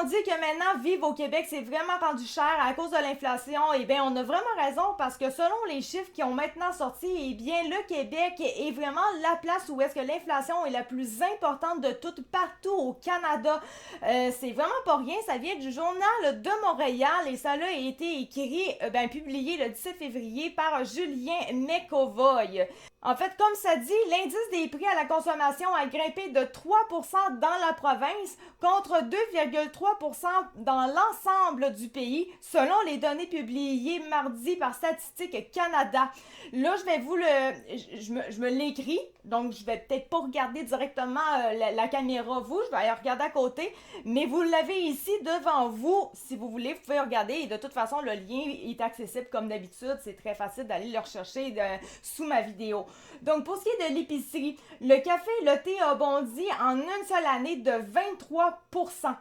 on dit que maintenant, vivre au Québec, c'est vraiment rendu cher à cause de l'inflation, eh bien, on a vraiment raison parce que selon les chiffres qui ont maintenant sorti, eh bien, le Québec est vraiment la place où est-ce que l'inflation est la plus importante de toutes partout au Canada. C'est vraiment pas rien, ça vient du Journal de Montréal et ça a été écrit, publié le 17 février par Julien McEvoy. En fait, comme ça dit, l'indice des prix à la consommation a grimpé de 3% dans la province contre 2,3% dans l'ensemble du pays, selon les données publiées mardi par Statistique Canada. Là, je vais vous le... Je me l'écris, donc je vais peut-être pas regarder directement la caméra, je vais aller regarder à côté, mais vous l'avez ici devant vous, si vous voulez, vous pouvez regarder, et de toute façon, le lien est accessible comme d'habitude, c'est très facile d'aller le rechercher sous ma vidéo. Donc, pour ce qui est de l'épicerie, le café et le thé a bondi en une seule année de 23%.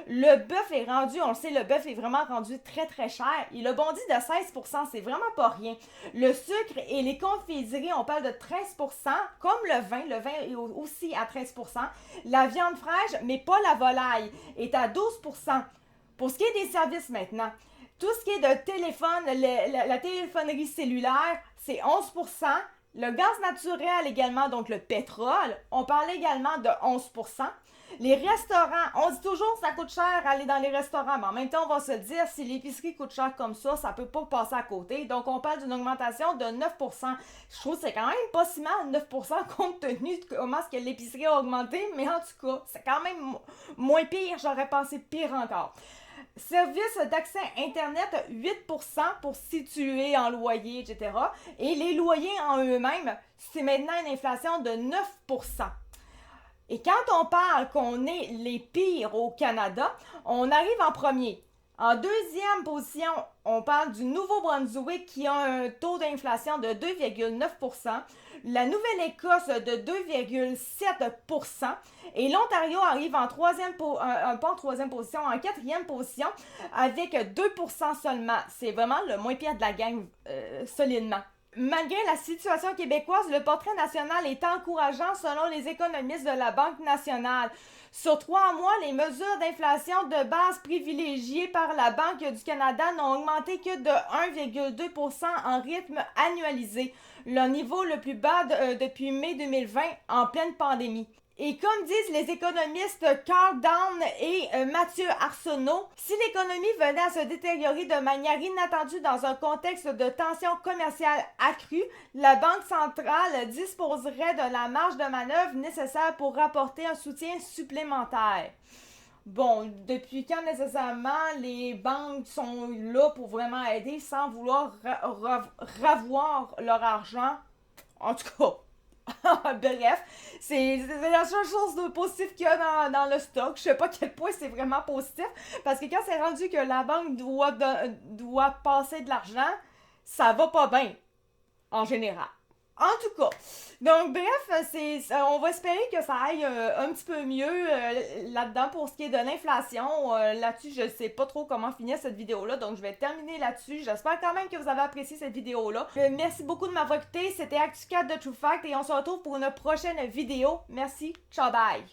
Le bœuf est rendu, on le sait, le bœuf est vraiment rendu très très cher. Il a bondi de 16%, c'est vraiment pas rien. Le sucre et les confiseries, on parle de 13%, comme le vin est aussi à 13%. La viande fraîche, mais pas la volaille, est à 12%. Pour ce qui est des services maintenant, tout ce qui est de téléphone, la téléphonerie cellulaire, c'est 11%. Le gaz naturel également, donc le pétrole, on parle également de 11%. Les restaurants, on dit toujours que ça coûte cher aller dans les restaurants, mais en même temps, on va se le dire, si l'épicerie coûte cher comme ça peut pas passer à côté. Donc, on parle d'une augmentation de 9%. Je trouve que c'est quand même pas si mal, 9%, compte tenu de comment est-ce que l'épicerie a augmenté, mais en tout cas, c'est quand même moins pire, j'aurais pensé pire encore. Service d'accès Internet, 8% pour situer en loyer, etc. Et les loyers en eux-mêmes, c'est maintenant une inflation de 9%. Et quand on parle qu'on est les pires au Canada, on arrive en premier. En deuxième position, on parle du Nouveau-Brunswick qui a un taux d'inflation de 2,9%, la Nouvelle-Écosse de 2,7% et l'Ontario arrive en quatrième position avec 2% seulement. C'est vraiment le moins pire de la gang, solidement. Malgré la situation québécoise, le portrait national est encourageant selon les économistes de la Banque nationale. Sur 3 mois, les mesures d'inflation de base privilégiées par la Banque du Canada n'ont augmenté que de 1,2% en rythme annualisé, le niveau le plus bas depuis mai 2020 en pleine pandémie. Et comme disent les économistes Carl Down et Mathieu Arsenault, si l'économie venait à se détériorer de manière inattendue dans un contexte de tension commerciale accrue, la Banque centrale disposerait de la marge de manœuvre nécessaire pour rapporter un soutien supplémentaire. Bon, depuis quand nécessairement les banques sont là pour vraiment aider sans vouloir ravoir leur argent? En tout cas, bref, c'est la seule chose de positif qu'il y a dans le stock. Je sais pas à quel point c'est vraiment positif, parce que quand c'est rendu que la banque doit passer de l'argent, ça va pas bien, en général. En tout cas, donc bref, on va espérer que ça aille un petit peu mieux là-dedans pour ce qui est de l'inflation. Là-dessus, je sais pas trop comment finir cette vidéo-là, donc je vais terminer là-dessus. J'espère quand même que vous avez apprécié cette vidéo-là. Merci beaucoup de m'avoir écouté. C'était Actu4 de True Fact et on se retrouve pour une prochaine vidéo. Merci, ciao, bye!